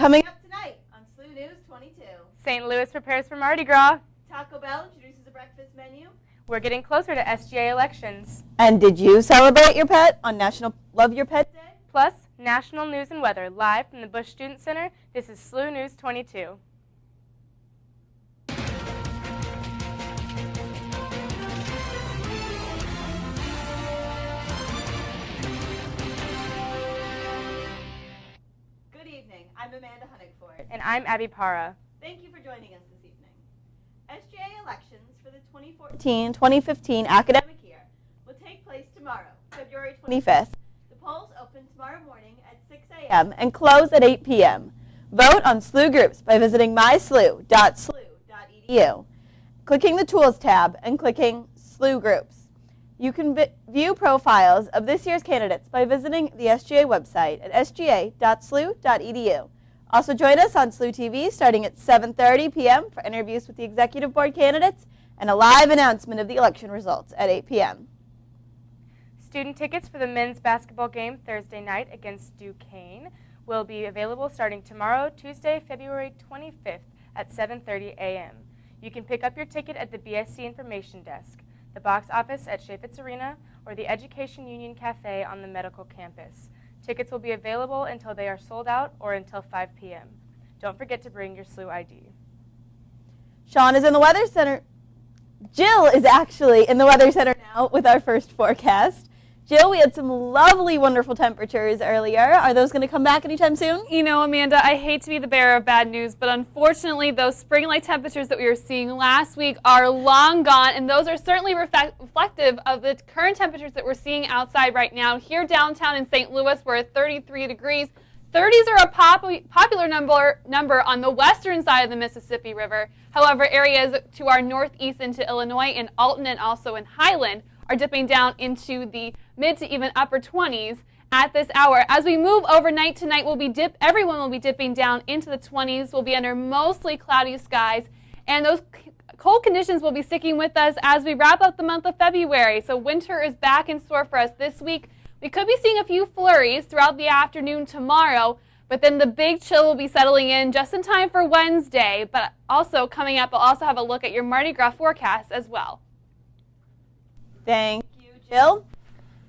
Coming up tonight on SLU News 22. St. Louis prepares for Mardi Gras. Taco Bell introduces a breakfast menu. We're getting closer to SGA elections. And did you celebrate your pet on National Love Your Pet Day? Plus, national news and weather live from the Busch Student Center. This is SLU News 22. Good evening. I'm Amanda Honigford. And I'm Abby Para. Thank you for joining us this evening. SGA elections for the 2014-2015 academic year will take place tomorrow, February 25th. The polls open tomorrow morning at 6 a.m. and close at 8 p.m. Vote on SLU groups by visiting myslu.slu.edu, clicking the Tools tab, and clicking SLU groups. You can view profiles of this year's candidates by visiting the SGA website at sga.slu.edu. Also join us on SLU-TV starting at 7:30 p.m. for interviews with the Executive Board candidates and a live announcement of the election results at 8 p.m. Student tickets for the men's basketball game Thursday night against Duquesne will be available starting tomorrow, Tuesday, February 25th at 7:30 a.m. You can pick up your ticket at the BSC Information Desk, the box office at Chaffetz Arena, or the Education Union Cafe on the medical campus. Tickets will be available until they are sold out or until 5 p.m. Don't forget to bring your SLU ID. Sean is in the Weather Center. Jill is actually in the Weather Center now with our first forecast. Jill, we had some lovely, wonderful temperatures earlier. Are those going to come back anytime soon? You know, Amanda, I hate to be the bearer of bad news, but unfortunately, those spring-like temperatures that we were seeing last week are long gone, and those are certainly reflective of the current temperatures that we're seeing outside right now. Here downtown in St. Louis, we're at 33 degrees. 30s are a popular number on the western side of the Mississippi River. However, areas to our northeast into Illinois, in Alton and also in Highland, are dipping down into the mid to even upper 20s at this hour. As we move overnight tonight, everyone will be dipping down into the 20s. We'll be under mostly cloudy skies, and those cold conditions will be sticking with us as we wrap up the month of February. So winter is back in store for us this week. We could be seeing a few flurries throughout the afternoon tomorrow, but then the big chill will be settling in just in time for Wednesday. But also coming up, we'll also have a look at your Mardi Gras forecast as well. Thank you, Jill.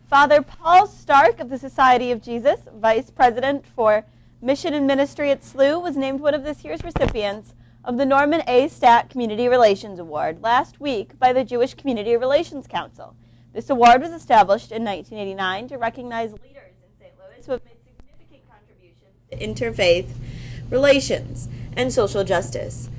Father Paul Stark of the Society of Jesus, Vice President for Mission and Ministry at SLU, was named one of this year's recipients of the Norman A. Stack Community Relations Award last week by the Jewish Community Relations Council. This award was established in 1989 to recognize leaders in St. Louis who have made significant contributions to interfaith relations and social justice.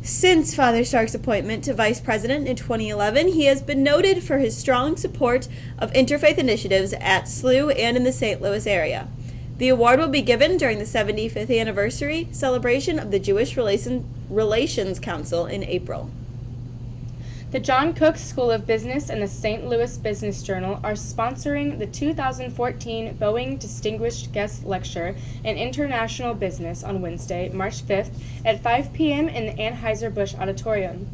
Since Father Stark's appointment to Vice President in 2011, he has been noted for his strong support of interfaith initiatives at SLU and in the St. Louis area. The award will be given during the 75th anniversary celebration of the Jewish Relations Council in April. The John Cook School of Business and the St. Louis Business Journal are sponsoring the 2014 Boeing Distinguished Guest Lecture in International Business on Wednesday, March 5th at 5 p.m. in the Anheuser-Busch Auditorium.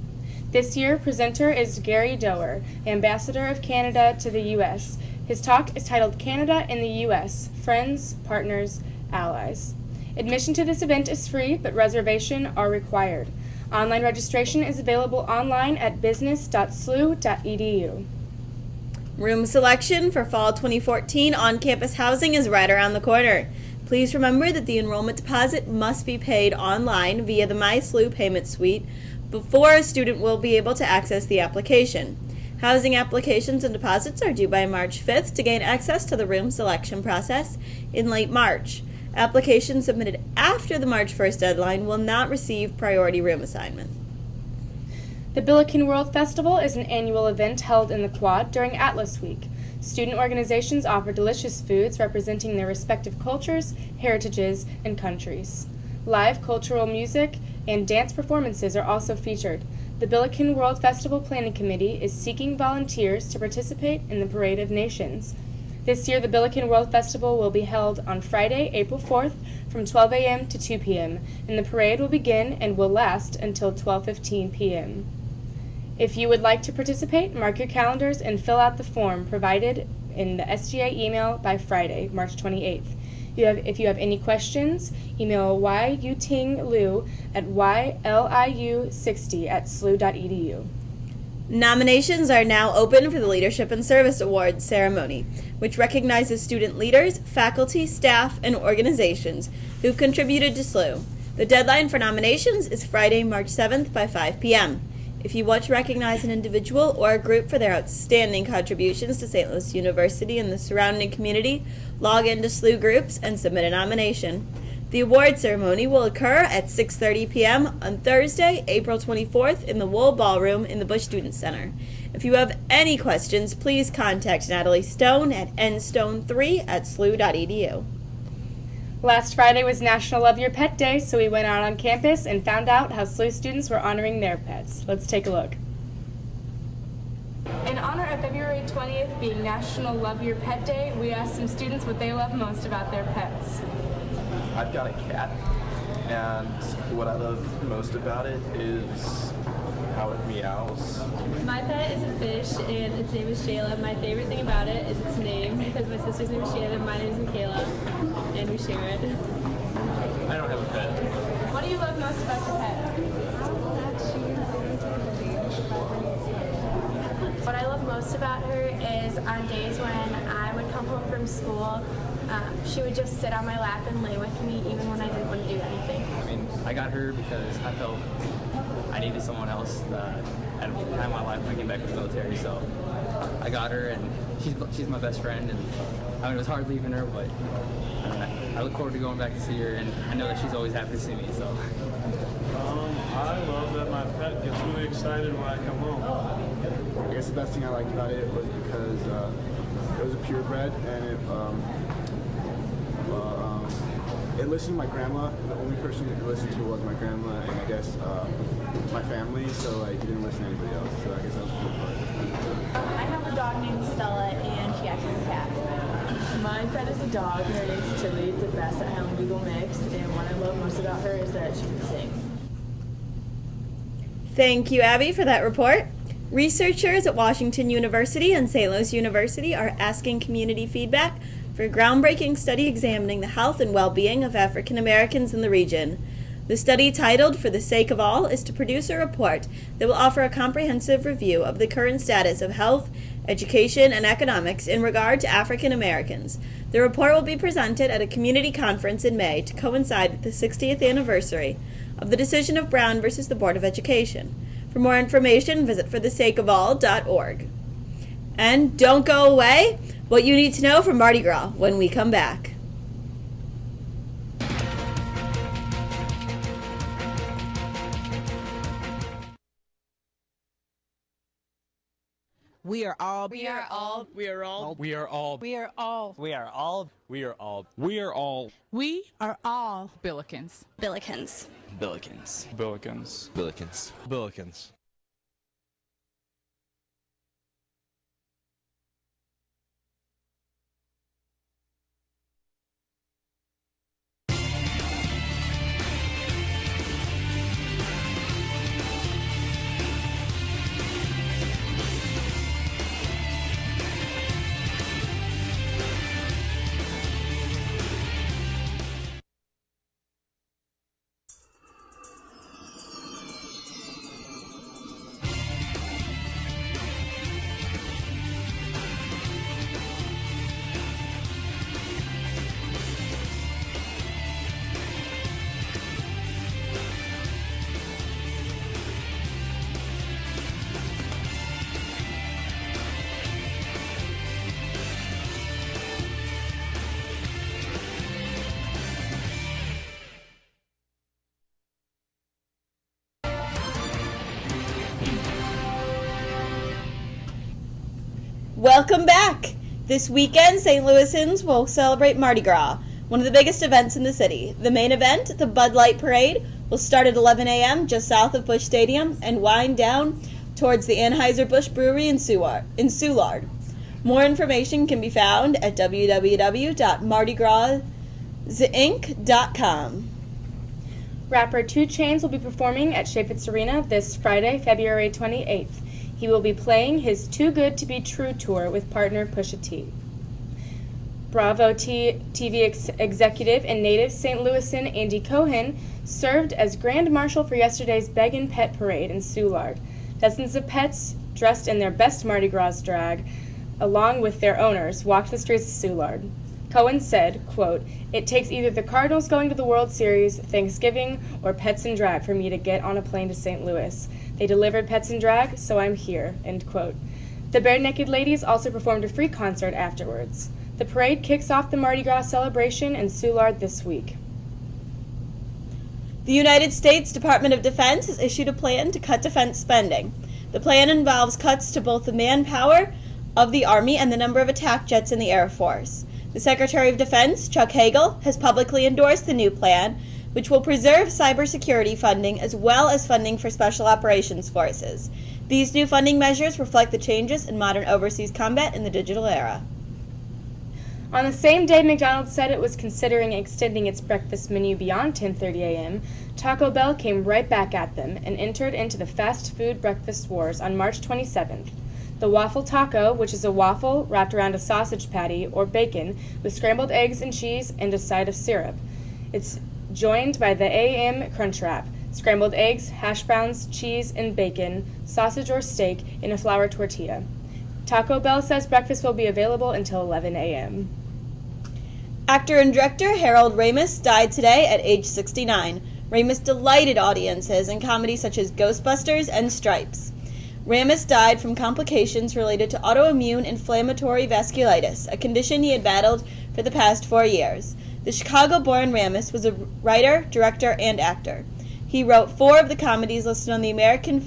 This year, presenter is Gary Doer, Ambassador of Canada to the U.S. His talk is titled Canada in the U.S., Friends, Partners, Allies. Admission to this event is free, but reservation are required. Online registration is available online at business.slu.edu. Room selection for fall 2014 on-campus housing is right around the corner. Please remember that the enrollment deposit must be paid online via the MySLU payment suite before a student will be able to access the application. Housing applications and deposits are due by March 5th to gain access to the room selection process in late March. Applications submitted after the March 1st deadline will not receive priority room assignment. The Billiken World Festival is an annual event held in the Quad during Atlas Week. Student organizations offer delicious foods representing their respective cultures, heritages, and countries. Live cultural music and dance performances are also featured. The Billiken World Festival Planning Committee is seeking volunteers to participate in the Parade of Nations. This year, the Billiken World Festival will be held on Friday, April 4th from 12 a.m. to 2 p.m., and the parade will begin and will last until 12:15 p.m. If you would like to participate, mark your calendars and fill out the form provided in the SGA email by Friday, March 28th. If you have any questions, email yutinglu at yliu60@slu.edu. Nominations are now open for the Leadership and Service Awards ceremony, which recognizes student leaders, faculty, staff, and organizations who've contributed to SLU. The deadline for nominations is Friday, March 7th by 5 p.m. If you want to recognize an individual or a group for their outstanding contributions to St. Louis University and the surrounding community, log into SLU Groups and submit a nomination. The award ceremony will occur at 6:30 p.m. on Thursday, April 24th in the Wool Ballroom in the Busch Student Center. If you have any questions, please contact Natalie Stone at nstone3@slu.edu. Last Friday was National Love Your Pet Day, so we went out on campus and found out how SLU students were honoring their pets. Let's take a look. In honor of February 20th being National Love Your Pet Day, we asked some students what they love most about their pets. I've got a cat, and what I love most about it is how it meows. My pet is a fish, and its name is Shayla. My favorite thing about it is its name, because my sister's name is Shannon, my name is Michaela, and we share it. I don't have a pet. What do you love most about your pet? What I love most about her is on days when I would come home from school, she would just sit on my lap and lay with me even when I didn't want to do anything. I mean, I got her because I felt I needed someone else at a time in my life when I came back from the military, so I got her, and she's my best friend, and I mean, it was hard leaving her, but I look forward to going back to see her, and I know that she's always happy to see me, so. I love that my pet gets really excited when I come home. I guess the best thing I liked about it was because it was a purebred, and it listened to my grandma. The only person it listened to was my grandma, and I guess my family, so like, it didn't listen to anybody else, so I guess that was a cool part. I have a dog named Stella, and she acts as a cat. My pet is a dog. Her name's Tilly. It's a Basset Hound Beagle mix, and what I love most about her is that she can sing. Thank you, Abby, for that report. Researchers at Washington University and St. Louis University are asking community feedback for a groundbreaking study examining the health and well-being of African Americans in the region. The study, titled For the Sake of All, is to produce a report that will offer a comprehensive review of the current status of health, education, and economics in regard to African Americans. The report will be presented at a community conference in May to coincide with the 60th anniversary of the decision of Brown versus the Board of Education. For more information, visit forthesakeofall.org. And don't go away. What you need to know from Mardi Gras when we come back. We are all. We are all. We are all. We are all. We are all. We are all. We are all. We are all. We are all. Billikens. Billikens. Billikens. Billikens. Billikens. Billikens. Welcome back! This weekend, St. Louisans will celebrate Mardi Gras, one of the biggest events in the city. The main event, the Bud Light Parade, will start at 11 a.m. just south of Busch Stadium and wind down towards the Anheuser-Busch Brewery in Soulard. More information can be found at www.mardigras.inc.com. Rapper 2 Chainz will be performing at Chaifetz Arena this Friday, February 28th. He will be playing his Too Good to Be True tour with partner Pusha T. Bravo TV executive and native St. Louisan Andy Cohen served as Grand Marshal for yesterday's Beg and Pet Parade in Soulard. Dozens of pets, dressed in their best Mardi Gras drag, along with their owners, walked the streets of Soulard. Cohen said, quote, "It takes either the Cardinals going to the World Series, Thanksgiving, or pets in drag for me to get on a plane to St. Louis. They delivered pets in drag, so I'm here," end quote. The Bare Naked Ladies also performed a free concert afterwards. The parade kicks off the Mardi Gras celebration in Soulard this week. The United States Department of Defense has issued a plan to cut defense spending. The plan involves cuts to both the manpower of the Army and the number of attack jets in the Air Force. The Secretary of Defense, Chuck Hagel, has publicly endorsed the new plan, which will preserve cybersecurity funding as well as funding for special operations forces. These new funding measures reflect the changes in modern overseas combat in the digital era. On the same day McDonald's said it was considering extending its breakfast menu beyond 10:30 a.m., Taco Bell came right back at them and entered into the fast food breakfast wars on March 27th. The waffle taco, which is a waffle wrapped around a sausage patty or bacon with scrambled eggs and cheese and a side of syrup. It's joined by the AM Crunch Wrap, scrambled eggs, hash browns, cheese, and bacon, sausage or steak in a flour tortilla. Taco Bell says breakfast will be available until 11 a.m. Actor and director Harold Ramis died today at age 69. Ramis delighted audiences in comedies such as Ghostbusters and Stripes. Ramis died from complications related to autoimmune inflammatory vasculitis, a condition he had battled for the past 4 years. The Chicago-born Ramis was a writer, director, and actor. He wrote 4 of the comedies listed on the American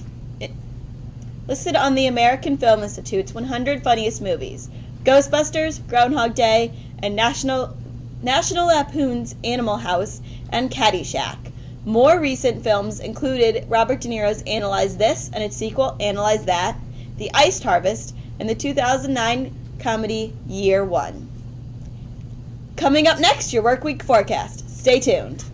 Film Institute's 100 Funniest Movies: Ghostbusters, Groundhog Day, and National Lampoon's Animal House and Caddyshack. More recent films included Robert De Niro's Analyze This and its sequel, Analyze That, The Iced Harvest, and the 2009 comedy Year One. Coming up next, your work week forecast. Stay tuned.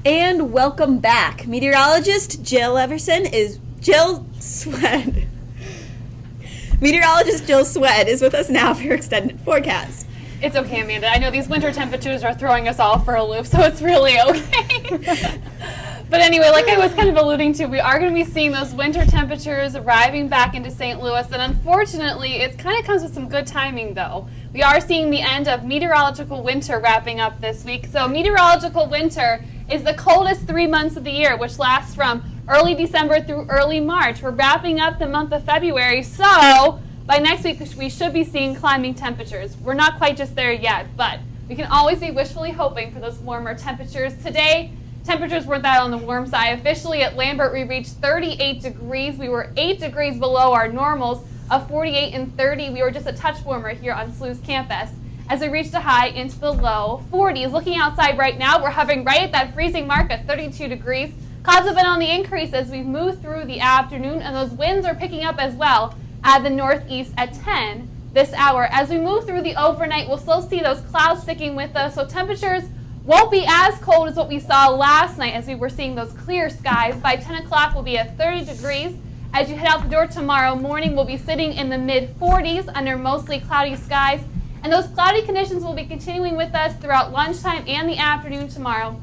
And welcome back. Meteorologist Jill Swed. Meteorologist Jill Swed is with us now for your extended forecast. It's okay, Amanda. I know these winter temperatures are throwing us all for a loop, so it's really okay. But anyway, like I was kind of alluding to, we are going to be seeing those winter temperatures arriving back into St. Louis, and unfortunately, it kind of comes with some good timing, though. We are seeing the end of meteorological winter wrapping up this week. So meteorological winter is the coldest 3 months of the year, which lasts from early December through early March. We're wrapping up the month of February, so by next week we should be seeing climbing temperatures. We're not quite just there yet, but we can always be wishfully hoping for those warmer temperatures. Today, temperatures weren't that on the warm side. Officially at Lambert, we reached 38 degrees. We were 8 degrees below our normals of 48 and 30. We were just a touch warmer here on SLU's campus as we reached a high into the low 40s. Looking outside right now, we're hovering right at that freezing mark at 32 degrees. Clouds have been on the increase as we've moved through the afternoon, and those winds are picking up as well at the northeast at 10 this hour. As we move through the overnight, we'll still see those clouds sticking with us, so temperatures won't be as cold as what we saw last night as we were seeing those clear skies. By 10 o'clock, we'll be at 30 degrees. As you head out the door tomorrow morning, we'll be sitting in the mid-40s under mostly cloudy skies. And those cloudy conditions will be continuing with us throughout lunchtime and the afternoon tomorrow.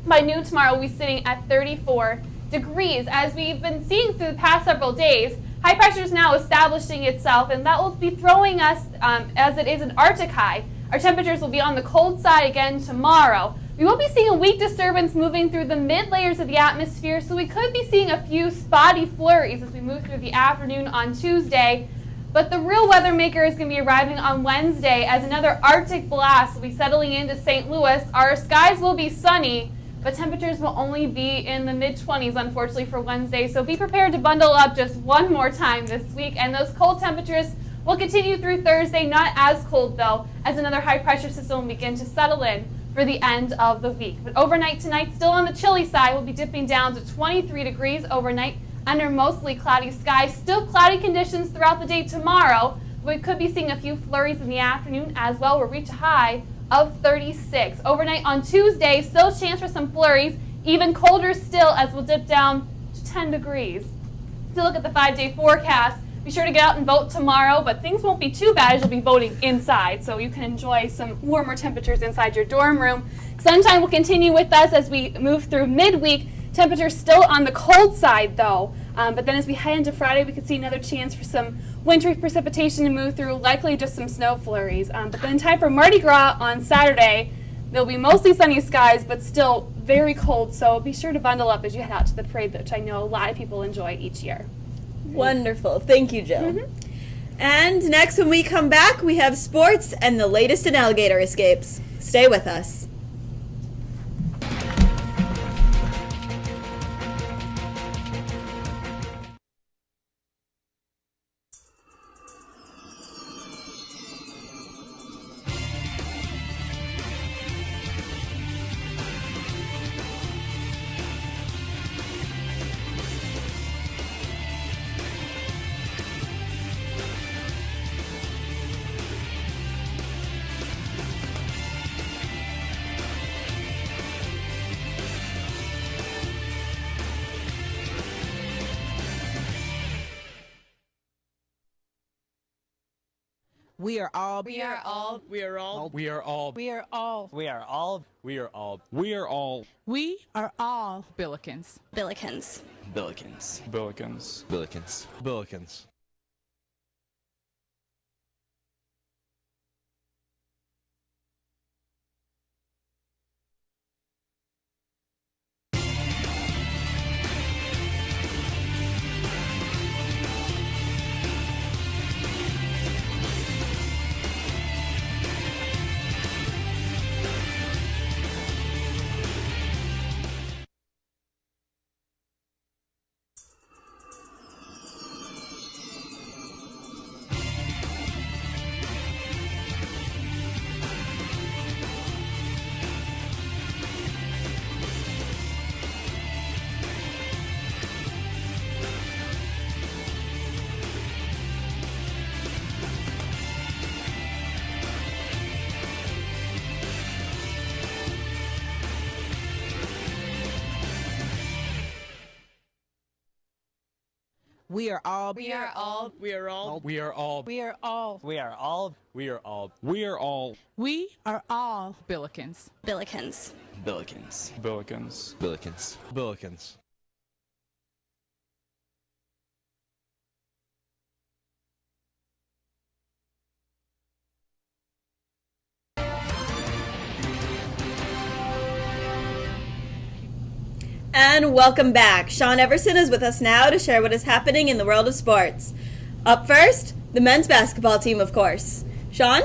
By noon tomorrow, we'll be sitting at 34 degrees. As we've been seeing through the past several days, high pressure is now establishing itself, and that will be throwing us, as it is an Arctic high. Our temperatures will be on the cold side again tomorrow. We will be seeing a weak disturbance moving through the mid-layers of the atmosphere, so we could be seeing a few spotty flurries as we move through the afternoon on Tuesday. But the real weather maker is going to be arriving on Wednesday as another Arctic blast will be settling into St. Louis. Our skies will be sunny, but temperatures will only be in the mid-20s, unfortunately, for Wednesday. So be prepared to bundle up just one more time this week. And those cold temperatures will continue through Thursday, not as cold though, as another high pressure system will begin to settle in for the end of the week. But overnight tonight, still on the chilly side, we'll be dipping down to 23 degrees overnight under mostly cloudy skies. Still cloudy conditions throughout the day tomorrow. We could be seeing a few flurries in the afternoon as well. We'll reach a high of 36. Overnight on Tuesday, still a chance for some flurries, even colder still as we'll dip down to 10 degrees. To look at the 5-day forecast, be sure to get out and vote tomorrow, but things won't be too bad as you'll be voting inside, so you can enjoy some warmer temperatures inside your dorm room. Sunshine will continue with us as we move through midweek. Temperatures still on the cold side though, but then as we head into Friday, we could see another chance for some wintry precipitation to move through, likely just some snow flurries. But then in time for Mardi Gras on Saturday, there'll be mostly sunny skies, but still very cold, so be sure to bundle up as you head out to the parade, which I know a lot of people enjoy each year. Wonderful. Thank you, Jill. And next, when we come back, we have sports and the latest in alligator escapes. Stay with us. We are all. We are all. We are all. We are all. We are all. We are all. We are all. We are all. We are all. Billikens. Billikens. Billikens. Billikens. Billikens. Billikens. We are all. We are all. We are all. We are all. We are all. We are all. We are all. We are all. We are all. Billikens. Billikens. Billikens. Billikens. Billikens. Billikens. And welcome back. Sean Everson is with us now to share what is happening in the world of sports. Up first, the men's basketball team, of course. Sean?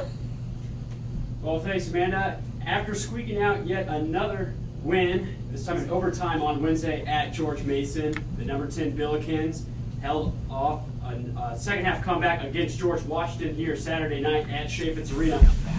Well, thanks, Amanda. After squeaking out yet another win, this time in overtime on Wednesday at George Mason, the number 10 Billikens held off a second-half comeback against George Washington here Saturday night at Chaffetz Arena.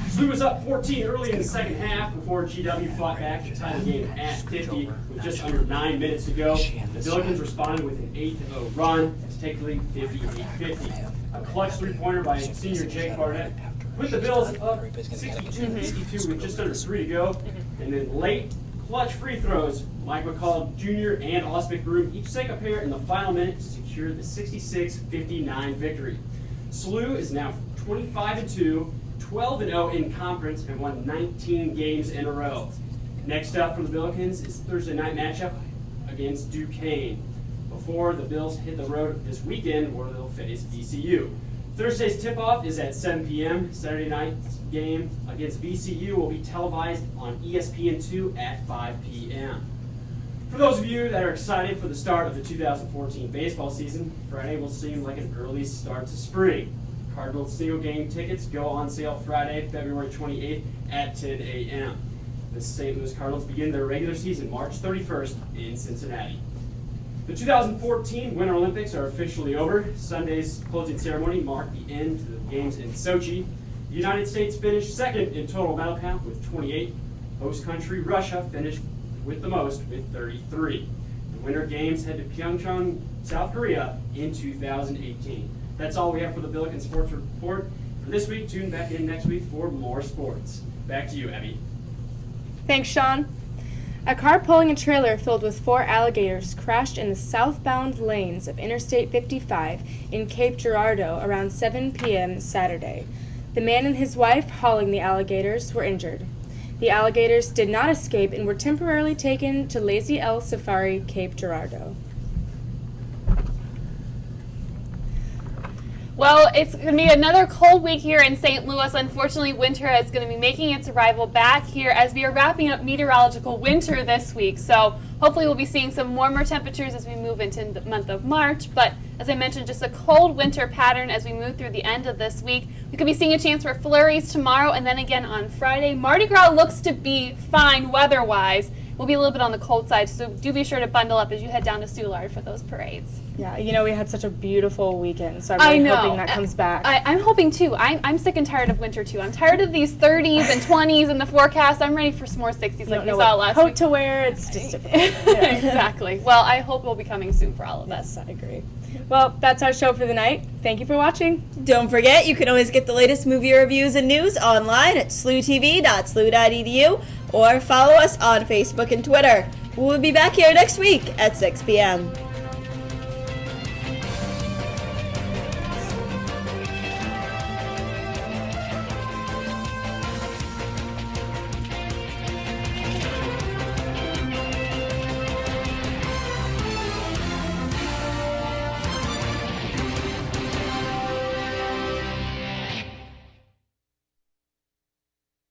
SLU was up 14 early in the second half before GW fought back to tie the game at 50 with just under 9 minutes to go. The Billikens responded with an 8-0 run to take the lead 58-50. A clutch three-pointer by senior Jake Barnett put the Bills up 62-52 with just under 3 to go. And then late clutch free throws, Mike McCall Jr. and Austin McBroom each sank a pair in the final minute to secure the 66-59 victory. SLU is now 25-2, 12-0 in conference, and won 19 games in a row. Next up for the Billikens is Thursday night matchup against Duquesne before the Bills hit the road this weekend where they'll face VCU. Thursday's tip-off is at 7 p.m. Saturday night's game against VCU will be televised on ESPN2 at 5 p.m. For those of you that are excited for the start of the 2014 baseball season, Friday will seem like an early start to spring. Cardinals single game tickets go on sale Friday, February 28th at 10 a.m. The St. Louis Cardinals begin their regular season March 31st in Cincinnati. The 2014 Winter Olympics are officially over. Sunday's closing ceremony marked the end to the games in Sochi. The United States finished second in total medal count with 28. Host country Russia finished with the most with 33. The Winter Games head to Pyeongchang, South Korea in 2018. That's all we have for the Billiken Sports Report for this week. Tune back in next week for more sports. Back to you, Abby. Thanks, Sean. A car pulling a trailer filled with 4 alligators crashed in the southbound lanes of Interstate 55 in Cape Girardeau around 7 p.m. Saturday. The man and his wife hauling the alligators were injured. The alligators did not escape and were temporarily taken to Lazy L Safari, Cape Girardeau. Well, it's going to be another cold week here in St. Louis. Unfortunately, winter is going to be making its arrival back here as we are wrapping up meteorological winter this week. So hopefully we'll be seeing some warmer temperatures as we move into the month of March. But as I mentioned, just a cold winter pattern as we move through the end of this week. We could be seeing a chance for flurries tomorrow and then again on Friday. Mardi Gras looks to be fine weather-wise. We'll be a little bit on the cold side, so do be sure to bundle up as you head down to Soulard for those parades. Yeah, you know, we had such a beautiful weekend, so I'm really hoping that comes back. I'm hoping too. I'm sick and tired of winter too. I'm tired of these 30s and 20s in the forecast. I'm ready for some more 60s like we saw last week. Coat to wear, it's just difficult. Yeah. Exactly. Well, I hope it will be coming soon for all of us. Yes, I agree. Well, that's our show for the night. Thank you for watching. Don't forget, you can always get the latest movie reviews and news online at SLU-TV.slu.edu or follow us on Facebook and Twitter. We'll be back here next week at 6 p.m.